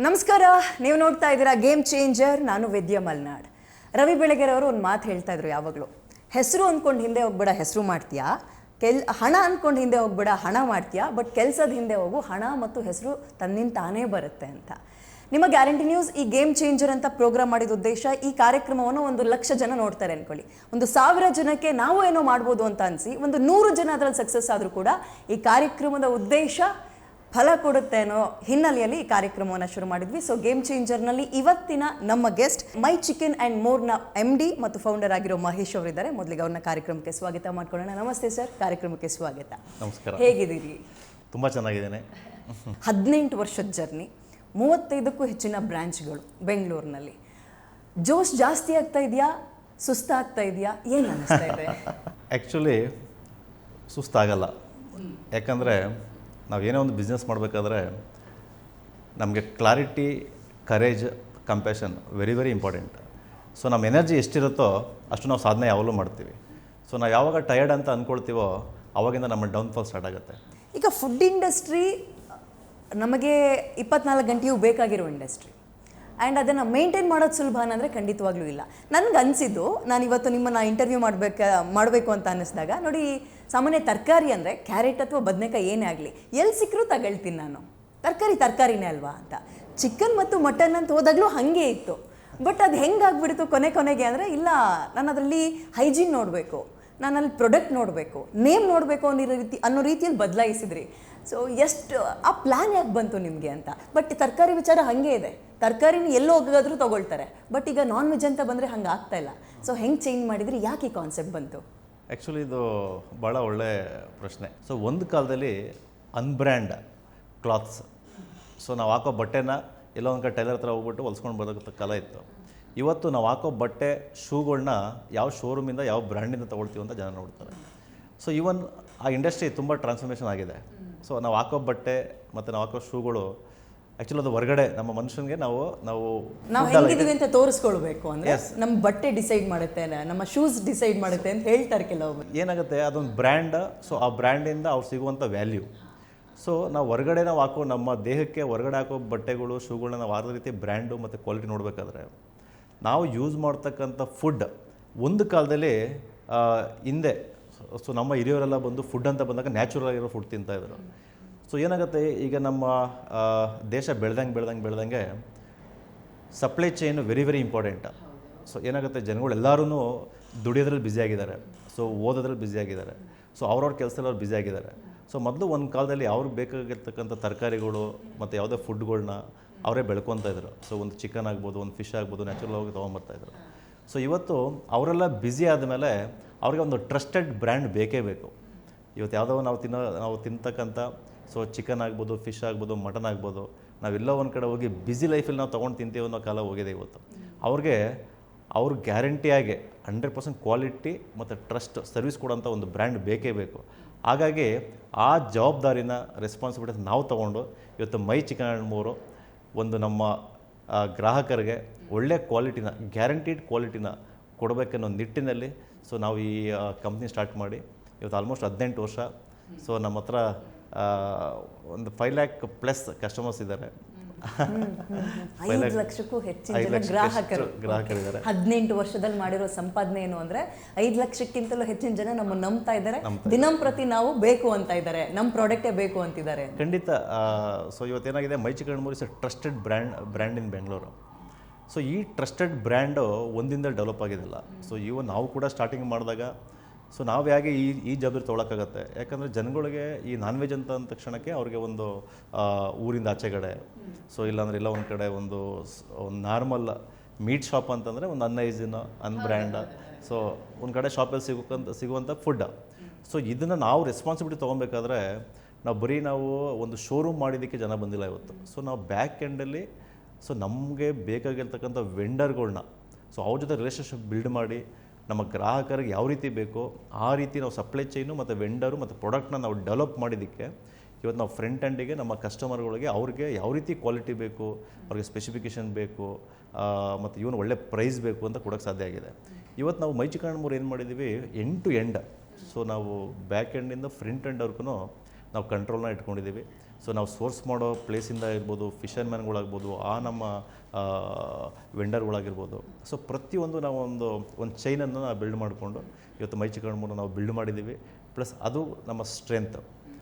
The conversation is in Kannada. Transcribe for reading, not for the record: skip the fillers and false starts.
ನಮಸ್ಕಾರ, ನೀವು ನೋಡ್ತಾ ಇದ್ದೀರಾ ಗೇಮ್ ಚೇಂಜರ್. ನಾನು ವಿದ್ಯಾ ಮಲ್ನಾಡ್. ರವಿ ಬೆಳಗೆರೆ ಅವರು ಒಂದು ಮಾತು ಹೇಳ್ತಾ ಇದ್ರು ಯಾವಾಗಲೂ, ಹೆಸರು ಅಂದ್ಕೊಂಡು ಹಿಂದೆ ಹೋಗ್ಬೇಡ, ಹೆಸರು ಮಾಡ್ತೀಯಾ. ಹಣ ಅಂದ್ಕೊಂಡು ಹಿಂದೆ ಹೋಗ್ಬೇಡ, ಹಣ ಮಾಡ್ತೀಯಾ. ಬಟ್ ಕೆಲಸದ ಹಿಂದೆ ಹೋಗು, ಹಣ ಮತ್ತು ಹೆಸರು ತನ್ನಿಂದ ತಾನೇ ಬರುತ್ತೆ ಅಂತ. ನಿಮ್ಮ ಗ್ಯಾರಂಟಿ ನ್ಯೂಸ್ ಈ ಗೇಮ್ ಚೇಂಜರ್ ಅಂತ ಪ್ರೋಗ್ರಾಮ್ ಮಾಡಿದ ಉದ್ದೇಶ, ಈ ಕಾರ್ಯಕ್ರಮವನ್ನು 1,00,000 ಜನ ನೋಡ್ತಾರೆ ಅನ್ಕೊಳ್ಳಿ, 1,000 ಜನಕ್ಕೆ ನಾವು ಏನೋ ಮಾಡ್ಬೋದು ಅಂತ ಅನಿಸಿ 100 ಜನ ಅದರಲ್ಲಿ ಸಕ್ಸಸ್ ಆದರೂ ಕೂಡ ಈ ಕಾರ್ಯಕ್ರಮದ ಉದ್ದೇಶ ಫಲ ಕೊಡುತ್ತೆ ಅನ್ನೋ ಹಿನ್ನೆಲೆಯಲ್ಲಿ ಈ ಕಾರ್ಯಕ್ರಮವನ್ನು ಶುರು ಮಾಡಿದ್ವಿ. ಸೊ ಗೇಮ್ ಚೇಂಜರ್ನಲ್ಲಿ ಇವತ್ತಿನ ನಮ್ಮ ಗೆಸ್ಟ್ ಮೈ ಚಿಕನ್ ಆ್ಯಂಡ್ ಮೋರ್ನ MD ಮತ್ತು ಫೌಂಡರ್ ಆಗಿರೋ ಮಹೇಶ್ ಅವರಿದ್ದಾರೆ. ಮೊದಲಿಗೆ ಅವ್ರನ್ನ ಕಾರ್ಯಕ್ರಮಕ್ಕೆ ಸ್ವಾಗತ ಮಾಡ್ಕೊಳ್ಳೋಣ. ನಮಸ್ತೆ ಸರ್, ಕಾರ್ಯಕ್ರಮಕ್ಕೆ ಸ್ವಾಗತ. ನಮಸ್ಕಾರ. ಹೇಗಿದ್ದೀರಿ? ತುಂಬ ಚೆನ್ನಾಗಿದ್ದೇನೆ. 18 ವರ್ಷದ ಜರ್ನಿ, 35ಕ್ಕೂ ಹೆಚ್ಚಿನ ಬ್ರಾಂಚ್ಗಳು ಬೆಂಗಳೂರಿನಲ್ಲಿ. ಜೋಶ್ ಜಾಸ್ತಿ ಆಗ್ತಾ ಇದೆಯಾ, ಸುಸ್ತಾಗ್ತಾ ಇದೆಯಾ, ಏನು ಅನಿಸ್ತಾ ಇದೆ? ಆ್ಯಕ್ಚುಲಿ ಸುಸ್ತಾಗಲ್ಲ. ಯಾಕಂದರೆ ನಾವೇನೇ ಒಂದು ಬಿಸ್ನೆಸ್ ಮಾಡಬೇಕಾದ್ರೆ ನಮಗೆ clarity, courage, compassion very very important. So ನಮ್ಮ ಎನರ್ಜಿ ಎಷ್ಟಿರುತ್ತೋ ಅಷ್ಟು ನಾವು ಸಾಧನೆ ಯಾವಾಗಲೂ ಮಾಡ್ತೀವಿ. ಸೊ ನಾವು ಯಾವಾಗ ಟಯರ್ಡ್ ಅಂತ ಅಂದ್ಕೊಳ್ತೀವೋ ಆವಾಗಿಂದ ನಮ್ಮ ಡೌನ್ಫಾಲ್ ಸ್ಟಾರ್ಟ್ ಆಗುತ್ತೆ. ಈಗ ಫುಡ್ ಇಂಡಸ್ಟ್ರಿ ನಮಗೆ 24 ಗಂಟೆಯೂ ಬೇಕಾಗಿರೋ ಇಂಡಸ್ಟ್ರಿ. ಆ್ಯಂಡ್ ಅದನ್ನು ಮೇಂಟೈನ್ ಮಾಡೋದು ಸುಲಭ ಅಂದರೆ ಖಂಡಿತವಾಗ್ಲೂ ಇಲ್ಲ. ನನಗೆ ಅನಿಸಿದ್ದು, ನಾನು ಇವತ್ತು ನಿಮ್ಮನ್ನು ಇಂಟರ್ವ್ಯೂ ಮಾಡಬೇಕು ಅಂತ ಅನ್ನಿಸಿದಾಗ, ನೋಡಿ, ಸಾಮಾನ್ಯ ತರಕಾರಿ ಅಂದರೆ ಕ್ಯಾರೆಟ್ ಅಥವಾ ಬದನೆಕಾಯಿ ಏನೇ ಆಗಲಿ ಎಲ್ಲಿ ಸಿಕ್ಕರೂ ತಗೊಳ್ತೀನಿ ನಾನು, ತರಕಾರಿನೇ ಅಲ್ವಾ ಅಂತ. ಚಿಕನ್ ಮತ್ತು ಮಟನ್ ಅಂತ ಹೋದಾಗಲೂ ಹಾಗೆ ಇತ್ತು. ಬಟ್ ಅದು ಹೆಂಗಾಗ್ಬಿಡ್ತು ಕೊನೆಗೆ ಅಂದರೆ, ಇಲ್ಲ, ನಾನು ಅದರಲ್ಲಿ ಹೈಜೀನ್ ನೋಡಬೇಕು, ನಾನು ಅಲ್ಲಿ ಪ್ರಾಡಕ್ಟ್ ನೋಡಬೇಕು, ನೇಮ್ ನೋಡಬೇಕು ಅನ್ನೋ ರೀತಿಯಲ್ಲಿ ಬದಲಾಯಿಸಿದ್ರಿ. ಸೊ ಎಷ್ಟು ಆ ಪ್ಲ್ಯಾನ್ ಯಾಕೆ ಬಂತು ನಿಮಗೆ ಅಂತ. ಬಟ್ ತರಕಾರಿ ವಿಚಾರ ಹಾಗೆ ಇದೆ, ತರಕಾರಿನ ಎಲ್ಲೋ ಹೋಗಾದ್ರೂ ತೊಗೊಳ್ತಾರೆ. ಬಟ್ ಈಗ ನಾನ್ ವೆಜ್ ಅಂತ ಬಂದರೆ ಹಂಗೆ ಆಗ್ತಾ ಇಲ್ಲ. ಸೊ ಹೆಂಗೆ ಚೇಂಜ್ ಮಾಡಿದ್ರಿ, ಯಾಕೆ ಈ ಕಾನ್ಸೆಪ್ಟ್ ಬಂತು? ಆ್ಯಕ್ಚುಲಿ ಇದು ಭಾಳ ಒಳ್ಳೆ ಪ್ರಶ್ನೆ. ಸೊ ಒಂದು ಕಾಲದಲ್ಲಿ ಅನ್ಬ್ರ್ಯಾಂಡ್ ಕ್ಲಾತ್ಸ್, ಸೊ ನಾವು ಹಾಕೋ ಬಟ್ಟೆನ ಎಲ್ಲೋ ಒಂದು ಕಡೆ ಟೈಲರ್ ಹತ್ರ ಹೋಗ್ಬಿಟ್ಟು ಹೊಲ್ಸ್ಕೊಂಡು ಬರೋಕ್ಕೆ ಕಾಲ ಇತ್ತು. ಇವತ್ತು ನಾವು ಹಾಕೋ ಬಟ್ಟೆ, ಶೂಗಳನ್ನ ಯಾವ ಶೋರೂಮಿಂದ, ಯಾವ ಬ್ರ್ಯಾಂಡಿಂದ ತೊಗೊಳ್ತೀವಿ ಅಂತ ಜನ ನೋಡ್ತಾರೆ. ಸೊ ಈವನ್ ಆ ಇಂಡಸ್ಟ್ರಿ ತುಂಬ ಟ್ರಾನ್ಸ್ಫಾರ್ಮೇಷನ್ ಆಗಿದೆ. ಸೊ ನಾವು ಹಾಕೋ ಬಟ್ಟೆ ಮತ್ತು ನಾವು ಹಾಕೋ ಶೂಗಳು ಆ್ಯಕ್ಚುಲಿ ಅದು ಹೊರಗಡೆ ನಮ್ಮ ಮನುಷ್ಯನಿಗೆ ನಾವು ಹೆಂಗಿದೀವಿ ಅಂತ ತೋರಿಸ್ಕೊಳ್ಬೇಕು ಅಂದರೆ ನಮ್ಮ ಬಟ್ಟೆ ಡಿಸೈಡ್ ಮಾಡುತ್ತೆ, ನಮ್ಮ ಶೂಸ್ ಡಿಸೈಡ್ ಮಾಡುತ್ತೆ ಅಂತ ಹೇಳ್ತಾರೆ ಕೆಲವೊಬ್ಬರು. ಏನಾಗುತ್ತೆ, ಅದೊಂದು ಬ್ರ್ಯಾಂಡ್. ಸೊ ಆ ಬ್ರ್ಯಾಂಡಿಂದ ಅವ್ರು ಸಿಗುವಂಥ ವ್ಯಾಲ್ಯೂ. ಸೊ ನಾವು ಹೊರಗಡೆ ನಾವು ಹಾಕೋ ನಮ್ಮ ದೇಹಕ್ಕೆ ಹೊರಗಡೆ ಹಾಕೋ ಬಟ್ಟೆಗಳು, ಶೂಗಳನ್ನ ನಾವು ಆದ ರೀತಿ ಬ್ರ್ಯಾಂಡು ಮತ್ತು ಕ್ವಾಲಿಟಿ ನೋಡಬೇಕಾದ್ರೆ ನಾವು ಯೂಸ್ ಮಾಡ್ತಕ್ಕಂಥ ಫುಡ್, ಒಂದು ಕಾಲದಲ್ಲಿ ಹಿಂದೆ ಸೊ ನಮ್ಮ ಹಿರಿಯವರೆಲ್ಲ ಬಂದು ಫುಡ್ ಅಂತ ಬಂದಾಗ ನ್ಯಾಚುರಲ್ ಆಗಿರೋ ಫುಡ್ ತಿಂತಾಯಿದ್ರು. ಸೊ ಏನಾಗುತ್ತೆ, ಈಗ ನಮ್ಮ ದೇಶ ಬೆಳೆದಂಗೆ supply chain very very important. So ಏನಾಗುತ್ತೆ, ಜನಗಳೆಲ್ಲರೂ ದುಡಿಯೋದ್ರಲ್ಲಿ ಬ್ಯುಸಿಯಾಗಿದ್ದಾರೆ, ಸೊ ಓದೋದ್ರಲ್ಲಿ ಬ್ಯುಸಿಯಾಗಿದ್ದಾರೆ, ಸೊ ಅವ್ರವ್ರ ಕೆಲಸದಲ್ಲಿ ಅವ್ರು ಬ್ಯುಸಿಯಾಗಿದ್ದಾರೆ. ಸೊ ಮೊದಲು ಒಂದು ಕಾಲದಲ್ಲಿ ಅವ್ರಿಗೆ ಬೇಕಾಗಿರ್ತಕ್ಕಂಥ ತರಕಾರಿಗಳು ಮತ್ತು ಯಾವುದೇ ಫುಡ್ಗಳನ್ನ ಅವರೇ ಬೆಳ್ಕೊತಾ ಇದ್ರು. ಸೊ ಒಂದು ಚಿಕನ್ ಆಗ್ಬೋದು, ಒಂದು ಫಿಶ್ ಆಗ್ಬೋದು, ನ್ಯಾಚುರಲ್ ಆಗಿ ತೊಗೊಂಬರ್ತಾಯಿದ್ರು. ಸೊ ಇವತ್ತು ಅವರೆಲ್ಲ ಬ್ಯುಸಿ ಆದಮೇಲೆ ಅವ್ರಿಗೆ ಒಂದು ಟ್ರಸ್ಟೆಡ್ ಬ್ರ್ಯಾಂಡ್ ಬೇಕೇ ಬೇಕು. ಇವತ್ತು ಯಾವುದೋ ನಾವು ತಿಂತಕ್ಕಂಥ ಸೊ ಚಿಕನ್ ಆಗ್ಬೋದು, ಫಿಶ್ ಆಗ್ಬೋದು, ಮಟನ್ ಆಗ್ಬೋದು, ನಾವೆಲ್ಲೋ ಒಂದು ಕಡೆ ಹೋಗಿ ಬ್ಯುಸಿ ಲೈಫಲ್ಲಿ ನಾವು ತೊಗೊಂಡು ತಿಂತೀವಿ ಅನ್ನೋ ಕಾಲ ಹೋಗಿದೆ ಇವತ್ತು. ಅವ್ರು ಗ್ಯಾರಂಟಿಯಾಗಿ 100% ಕ್ವಾಲಿಟಿ ಮತ್ತು ಟ್ರಸ್ಟ್ ಸರ್ವಿಸ್ ಕೊಡೋಂಥ ಒಂದು ಬ್ರ್ಯಾಂಡ್ ಬೇಕೇ ಬೇಕು. ಹಾಗಾಗಿ ಆ ಜವಾಬ್ದಾರಿನ, ರೆಸ್ಪಾನ್ಸಿಬಿಲಿಟಿ ನಾವು ತೊಗೊಂಡು ಇವತ್ತು ಮೈ ಚಿಕನ್ ಆ್ಯಂಡ್ ಮೋರು ಒಂದು ನಮ್ಮ ಗ್ರಾಹಕರಿಗೆ ಒಳ್ಳೆ ಕ್ವಾಲಿಟಿನ, ಗ್ಯಾರಂಟಿಡ್ ಕ್ವಾಲಿಟಿನ ಕೊಡಬೇಕನ್ನೋ ನಿಟ್ಟಿನಲ್ಲಿ ಸೊ ನಾವು ಈ ಕಂಪ್ನಿ ಸ್ಟಾರ್ಟ್ ಮಾಡಿ ಇವತ್ತು ಆಲ್ಮೋಸ್ಟ್ 18 ವರ್ಷ. ಸೊ ನಮ್ಮ ಹತ್ರ ಒಂದು 5 lakh ಪ್ಲಸ್ ಕಸ್ಟಮರ್ಸ್ ಇದ್ದಾರೆ. 5 ಲಕ್ಷಕ್ಕೂ ಹೆಚ್ಚಿನ ಜನ ಗ್ರಾಹಕರಿದ್ದಾರೆ. 18 ವರ್ಷದಲ್ಲಿ ಮಾಡಿರೋ ಸಂಪಾದನೆ ಏನು ಅಂದರೆ 5 ಲಕ್ಷಕ್ಕಿಂತಲೂ ಹೆಚ್ಚಿನ ಜನ ನಮ್ಮನ್ನು ನಂಬ್ತಾ ಇದ್ದಾರೆ. ದಿನಂಪ್ರತಿ ನಾವು ಬೇಕು ಅಂತ ಇದ್ದಾರೆ, ನಮ್ಮ ಪ್ರಾಡಕ್ಟೇ ಬೇಕು ಅಂತಿದ್ದಾರೆ. ಖಂಡಿತ. ಸೊ ಇವತ್ತೇನಾಗಿದೆ, my chicken more is trusted brand in Bengaluru. So ಈ ಟ್ರಸ್ಟೆಡ್ ಬ್ರ್ಯಾಂಡು ಒಂದಿಂದ ಡೆವಲಪ್ ಆಗಿದ್ದಿಲ್ಲ. ಸೊ ನಾವು ಕೂಡ ಸ್ಟಾರ್ಟಿಂಗ್ ಮಾಡಿದಾಗ ಸೊ ನಾವು ಹೇಗೆ ಈ ಜವಾಬ್ದಾರಿ ತೊಗೊಳಕ್ಕಾಗತ್ತೆ. ಯಾಕಂದರೆ ಜನಗಳಿಗೆ ಈ ನಾನ್ ವೆಜ್ ಅಂತ ಅಂದ ತಕ್ಷಣಕ್ಕೆ ಅವ್ರಿಗೆ ಒಂದು ಊರಿಂದ ಆಚೆಗಡೆ, ಸೊ ಇಲ್ಲಾಂದರೆ ಎಲ್ಲ ಒಂದು ಕಡೆ ಒಂದು ನಾರ್ಮಲ್ ಮೀಟ್ ಶಾಪ್ ಅಂತಂದರೆ ಒಂದು ಅನ್ಹೈಜಿನ್, ಅನ್ಬ್ರ್ಯಾಂಡ್, ಸೊ ಒಂದು ಕಡೆ ಶಾಪಲ್ಲಿ ಸಿಗುವಂಥ ಫುಡ್. ಸೊ ಇದನ್ನು ನಾವು ರೆಸ್ಪಾನ್ಸಿಬಿಲಿಟಿ ತೊಗೊಬೇಕಾದ್ರೆ ನಾವು ಒಂದು ಶೋರೂಮ್ ಮಾಡಿದ್ದಕ್ಕೆ ಜನ ಬಂದಿಲ್ಲ ಇವತ್ತು. ಸೊ ನಾವು ಬ್ಯಾಕ್ ಎಂಡಲ್ಲಿ ಸೊ ನಮಗೆ ಬೇಕಾಗಿರ್ತಕ್ಕಂಥ ವೆಂಡರ್ಗಳ್ನ, ಸೊ ಅವ್ರ ಜೊತೆ ರಿಲೇಷನ್ಶಿಪ್ ಬಿಲ್ಡ್ ಮಾಡಿ ನಮ್ಮ ಗ್ರಾಹಕರಿಗೆ ಯಾವ ರೀತಿ ಬೇಕೋ ಆ ರೀತಿ ನಾವು ಸಪ್ಲೈ ಚೈನು ಮತ್ತು ವೆಂಡರು ಮತ್ತು ಪ್ರಾಡಕ್ಟ್ನ ನಾವು ಡೆವಲಪ್ ಮಾಡಿದ್ದಕ್ಕೆ ಇವತ್ತು ನಾವು ಫ್ರಂಟ್ ಎಂಡಿಗೆ ನಮ್ಮ ಕಸ್ಟಮರ್ಗಳಿಗೆ ಅವ್ರಿಗೆ ಯಾವ ರೀತಿ ಕ್ವಾಲಿಟಿ ಬೇಕು, ಅವ್ರಿಗೆ ಸ್ಪೆಸಿಫಿಕೇಷನ್ ಬೇಕು ಮತ್ತು ಇವನು ಒಳ್ಳೆ ಪ್ರೈಸ್ ಬೇಕು ಅಂತ ಕೊಡೋಕ್ಕೆ ಸಾಧ್ಯ ಆಗಿದೆ. ಇವತ್ತು ನಾವು ಮೈ ಚಿಕನ್ ಆ್ಯಂಡ್ ಮೋರ್ ಏನು ಮಾಡಿದ್ದೀವಿ, ಎಂಡ್ ಟು ಎಂಡ್. ಸೊ ನಾವು ಬ್ಯಾಕ್ ಎಂಡಿಂದ ಫ್ರಂಟ್ ಎಂಡ್ವರೆಗೂ ನಾವು ಕಂಟ್ರೋಲ್ನ ಇಟ್ಕೊಂಡಿದ್ದೀವಿ. ಸೊ ನಾವು ಸೋರ್ಸ್ ಮಾಡೋ ಪ್ಲೇಸಿಂದ ಇರ್ಬೋದು, ಫಿಷರ್ಮ್ಯಾನ್ಗಳಾಗ್ಬೋದು, ಆ ನಮ್ಮ ವೆಂಡರ್ಗಳಾಗಿರ್ಬೋದು. ಸೊ ಪ್ರತಿಯೊಂದು ನಾವು ಒಂದು ಚೈನನ್ನು ನಾವು ಬಿಲ್ಡ್ ಮಾಡಿಕೊಂಡು ಇವತ್ತು ಮೈ ಚಿಕನ್ ಮೂರು ನಾವು ಬಿಲ್ಡ್ ಮಾಡಿದ್ದೀವಿ. ಪ್ಲಸ್ ಅದು ನಮ್ಮ ಸ್ಟ್ರೆಂತ್.